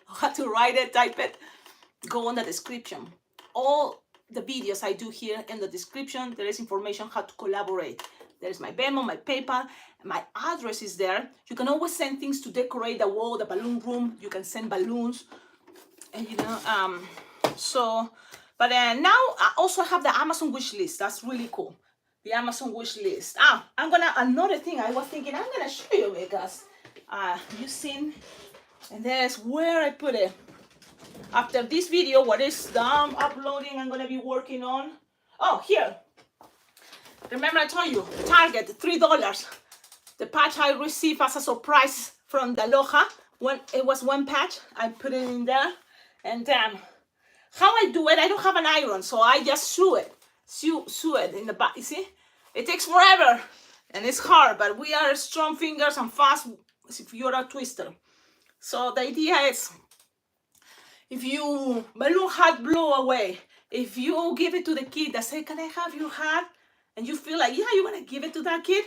how to write it, type it, go on the description. All the videos I do here in the description, there is information how to collaborate. There's my Venmo, my PayPal, my address is there. You can always send things to decorate the wall, the balloon room. You can send balloons, and but now I also have the Amazon wish list. That's really cool. The Amazon wish list. Another thing I was thinking, I'm gonna show you because you've seen, and there's where I put it. After this video, what is done uploading, I'm gonna be working on. Oh, here. Remember I told you, Target, $3. The patch I received as a surprise from the Aloha. When it was one patch, I put it in there, and how I do it, I don't have an iron, so I just sew it in the back. You see, it takes forever and it's hard, but we are strong fingers and fast if you're a twister. So the idea is, if you balloon hat blow away, if you give it to the kid that say, can I have your hat? And you feel like, yeah, you want to give it to that kid,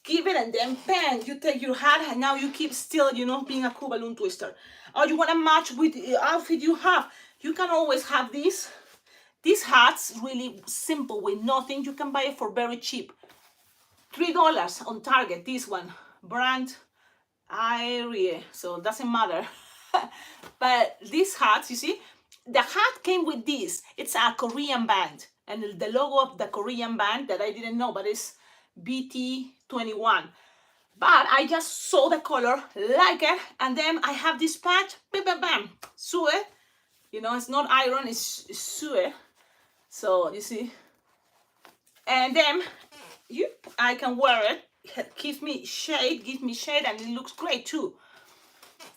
give it, and then bang, you take your hat, and now you keep still, you know, being a cool balloon twister. Or you want to match with the outfit you have. You can always have these hats, really simple with nothing. You can buy it for very cheap. $3 on Target, this one. Brand Aerie, so it doesn't matter. But these hats, you see, the hat came with this. It's a Korean band. And the logo of the Korean band that I didn't know, but it's BT21. But I just saw the color, like it, and then I have this patch, bam, bam, bam, sew it. You know, it's not iron, it's sew it. So, you see. And then I can wear it. It gives me shade, and it looks great too.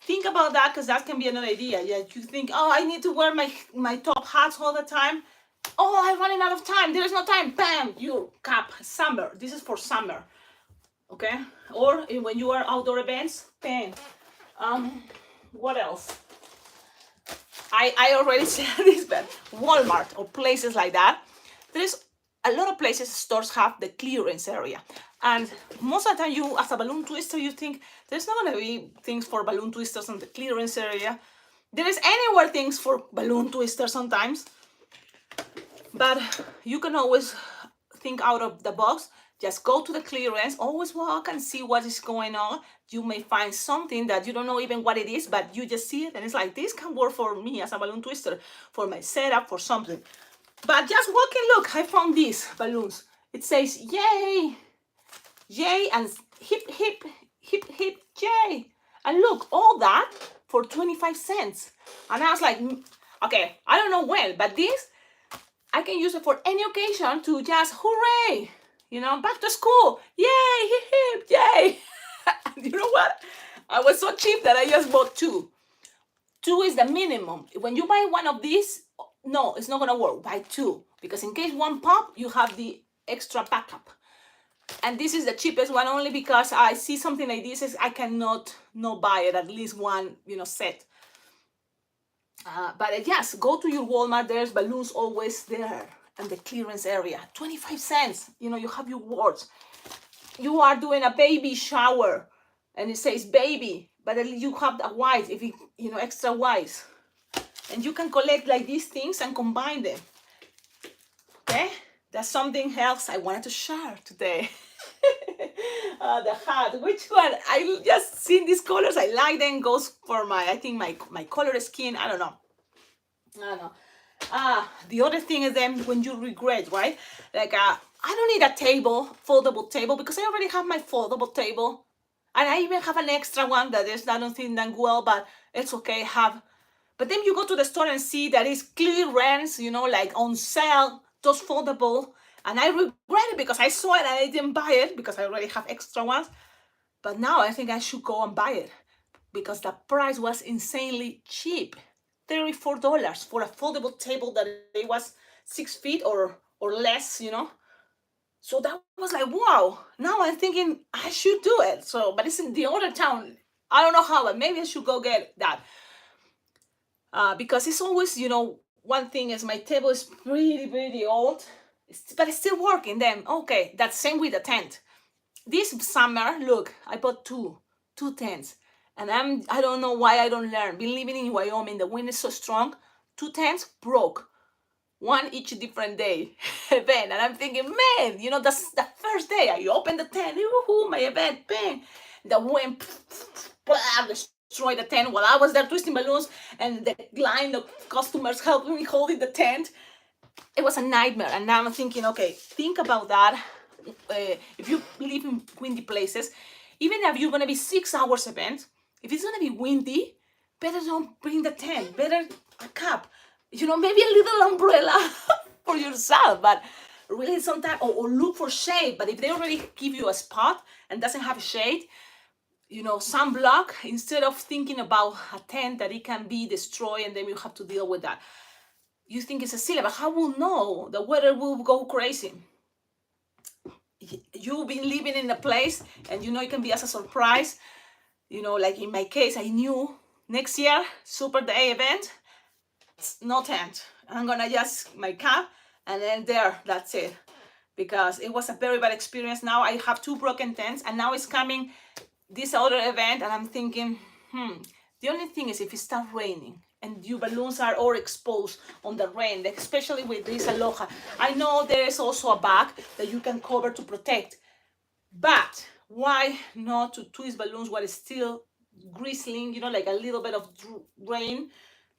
Think about that, because that can be another idea. Yeah, you think, oh, I need to wear my top hats all the time. Oh, I'm running out of time. There is no time. Bam, you cap. Summer. This is for summer. Okay? Or when you are outdoor events, bam. What else? I already said this, but Walmart or places like that, there's a lot of places, stores have the clearance area. And most of the time, you, as a balloon twister, you think there's not going to be things for balloon twisters in the clearance area. There is anywhere things for balloon twisters sometimes. But you can always think out of the box. Just go to the clearance, always walk and see what is going on. You may find something that you don't know even what it is, but you just see it and it's like, this can work for me as a balloon twister, for my setup, for something. But just walking, look, I found these balloons. It says, yay, yay, and hip, hip, hip, hip, yay. And look, all that for 25 cents. And I was like, okay, I don't know when, but this, I can use it for any occasion to just, hooray, you know, back to school, yay, hip, hip, yay. You know what? I was so cheap that I just bought two. Two is the minimum. When you buy one of these, no, it's not gonna work. Buy two, because in case one pop, you have the extra backup. And this is the cheapest one only because I see something like this, I cannot not buy it, at least one, you know, set. But yes, go to your Walmart, there's balloons always there, and the clearance area, 25 cents, you know, you have your words. You are doing a baby shower, and it says baby, but you have a white, if it, you know, extra whites. And you can collect like these things and combine them. Okay, that's something else I wanted to share today. The hat, which one? I just seen these colors, I like them, goes for my, I think my color skin, I don't know. The other thing is then when you regret, right? Like, I don't need a table, foldable table, because I already have my foldable table. And I even have an extra one that is, I don't think that well, but it's okay, have. But then you go to the store and see that it's clearance, you know, like on sale, those foldable. And I regret it because I saw it and I didn't buy it because I already have extra ones. But now I think I should go and buy it because the price was insanely cheap. $34 for a foldable table that it was 6 feet or less, you know. So that was like, wow. Now I'm thinking I should do it. So, but it's in the other town. I don't know how, but maybe I should go get that. Because it's always, you know, one thing is my table is pretty old, but it's still working then. Okay, that's same with the tent. This summer, look, I bought two tents. And I don't know why I don't learn. Been living in Wyoming, the wind is so strong. 2 tents broke. One each different day event. And I'm thinking, man, you know, that's the first day. I opened the tent, woohoo, my event, bang. The wind destroyed the tent while I was there twisting balloons, and the line of customers helping me holding the tent. It was a nightmare. And now I'm thinking, okay, think about that. If you live in windy places, even if you're going to be 6 hours event, if it's going to be windy, better don't bring the tent, better a cap, you know, maybe a little umbrella for yourself. But really sometimes, or look for shade. But if they already give you a spot and doesn't have shade, you know, sunblock, instead of thinking about a tent that it can be destroyed and then you have to deal with that. You think it's a silly, but how will know? The weather will go crazy. You've been living in a place and you know it can be as a surprise. You know, like in my case, I knew next year, Super Day event, no tent. I'm gonna just my camp and then there, that's it. Because it was a very bad experience. Now I have 2 broken tents and now it's coming this other event and I'm thinking, the only thing is if it starts raining and your balloons are all exposed on the rain, especially with this Aloha. I know there is also a bag that you can cover to protect, but why not to twist balloons while it's still drizzling, you know, like a little bit of rain,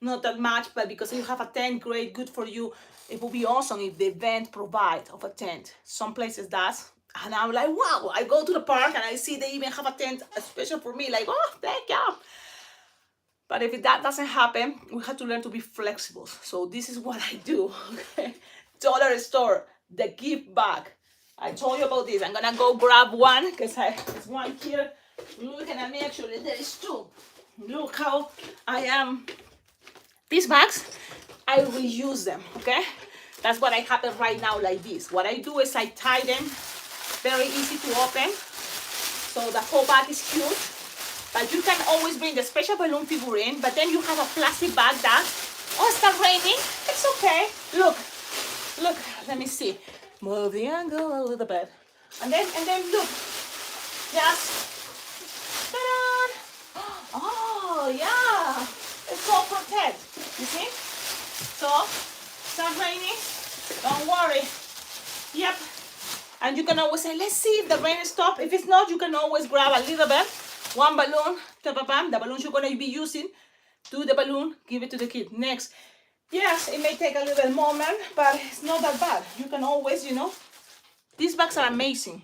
not that much, but because you have a tent, great, good for you. It would be awesome if the event provide of a tent. Some places does. And I'm like, wow, I go to the park and I see they even have a tent, special for me, like, oh, thank you. But if that doesn't happen, we have to learn to be flexible. So this is what I do, okay? Dollar store, the gift bag. I told you about this. I'm gonna go grab one because there's one here. Looking at me, actually, there is 2. Look how I am. These bags, I reuse them, okay? That's what I happen right now, like this. What I do is I tie them, very easy to open. So the whole bag is cute. But you can always bring the special balloon figurine, but then you have a plastic bag that, oh, it starts raining. It's okay. Look, let me see. Move the angle a little bit. And then look, just, ta-da! Oh, yeah, it's all protect, you see? So, start raining, don't worry. Yep, and you can always say, let's see if the rain stops. If it's not, you can always grab a little bit, one balloon, the balloons you're gonna be using, do the balloon, give it to the kid. Next, yes, it may take a little moment, but it's not that bad. You can always, you know, these bags are amazing.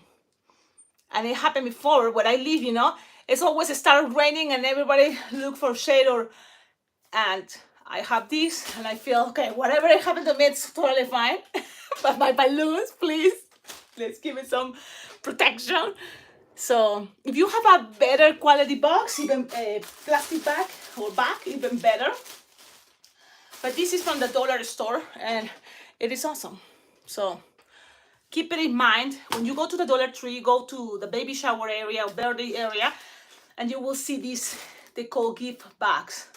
And it happened before where I live, you know, it's always started raining and everybody look for shade and I have this and I feel, okay, whatever happened to me, it's totally fine. But my balloons, please, let's give it some protection. So if you have a better quality box, even a plastic bag or bag, even better. But this is from the dollar store and it is awesome. So keep it in mind. When you go to the Dollar Tree, go to the baby shower area or birthday area, and you will see these, they call gift bags.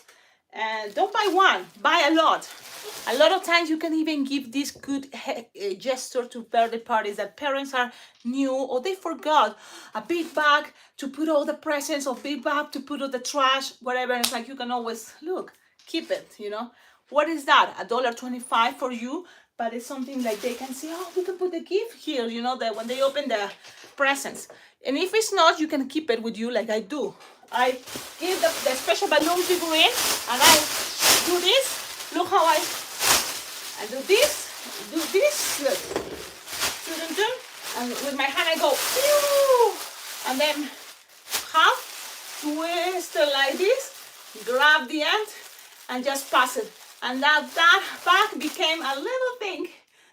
And don't buy one, buy a lot. A lot of times you can even give this good gesture to birthday parties that parents are new or they forgot a big bag to put all the presents or big bag to put all the trash, whatever. And it's like you can always, look, keep it, you know. What is that? $1.25 for you, but it's something like they can say, oh, we can put the gift here, you know, that when they open the presents. And if it's not, you can keep it with you like I do. I give the special balloon figurine and I do this. Look how I do this, look. And with my hand I go, pew! And then half, twist it like this, grab the end and just pass it. And that bag became a little thing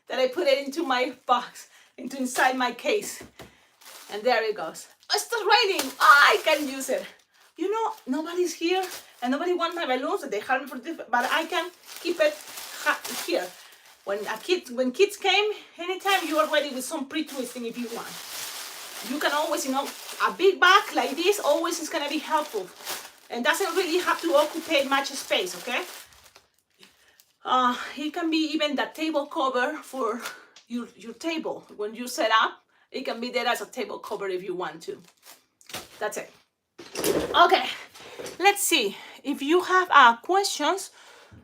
that I put it into my box, inside my case. And there it goes. It's still raining. I can use it. You know, nobody's here and nobody wants my balloons. They have them for different, but I can keep it here. When kids came, anytime you are ready with some pre-twisting if you want. You can always, you know, a big bag like this always is gonna be helpful. And doesn't really have to occupy much space, okay? It can be even the table cover for your table. When you set up, it can be there as a table cover if you want to. That's it. Okay, let's see. If you have questions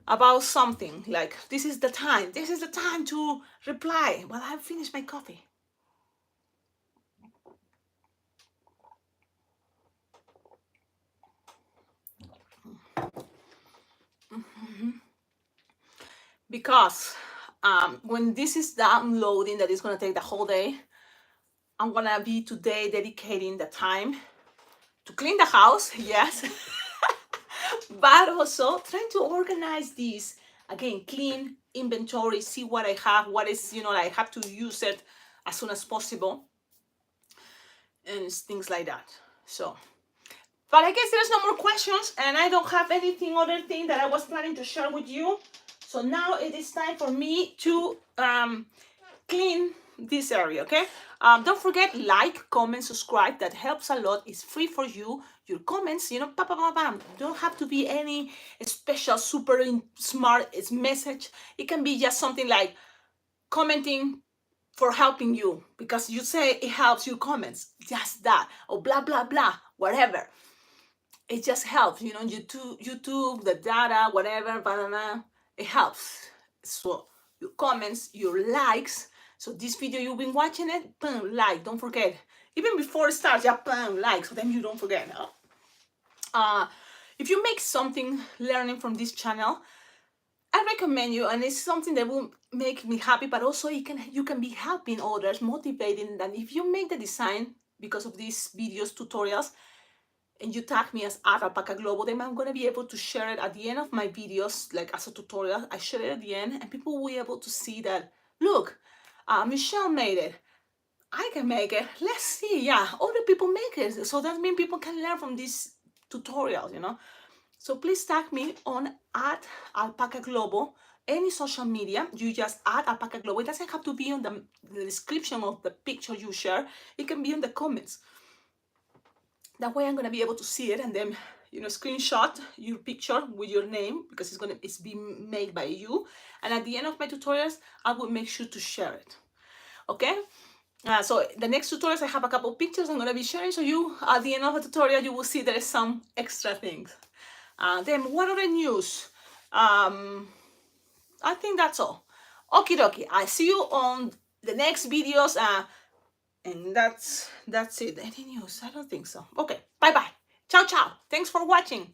about something, like this is the time to reply. Well, I've finished my coffee. Because when this is downloading, that is going to take the whole day, I'm going to be today dedicating the time to clean the house, yes, but also trying to organize this again, clean inventory, see what I have, what is, I have to use it as soon as possible, and things like that. So, but I guess there's no more questions, and I don't have anything other thing that I was planning to share with you. So now it is time for me to clean this area, okay? Don't forget, like, comment, subscribe. That helps a lot. It's free for you. Your comments, bam, bam, bam. Don't have to be any special, super smart message. It can be just something like commenting for helping you, because you say it helps your comments. Just that, or blah, blah, blah, whatever. It just helps, YouTube, the data, whatever, blah, blah, it helps. So your comments, your likes. So this video, you've been watching it, boom, like, don't forget. Even before it starts, yeah, boom, like, so then you don't forget. If you make something learning from this channel, I recommend you, and it's something that will make me happy, but also you can be helping others, motivating them. If you make the design because of these videos, tutorials, and you tag me as @alpaca global, then I'm going to be able to share it at the end of my videos, like as a tutorial. I share it at the end, and people will be able to see that, look, Michelle made it. I can make it. Let's see. Yeah, other people make it. So that means people can learn from these tutorials, So please tag me on @alpaca global. Any social media, you just @alpaca global. It doesn't have to be on the description of the picture you share. It can be in the comments. That way I'm going to be able to see it, and then, screenshot your picture with your name, because it's being made by you. And at the end of my tutorials, I will make sure to share it. Okay? So the next tutorials, I have a couple of pictures I'm going to be sharing. So at the end of the tutorial, you will see there is some extra things. Then what other news? I think that's all. Okie dokie. I see you on the next videos. And that's it. Any news? I don't think so. Okay. Bye-bye. Ciao, ciao. Thanks for watching.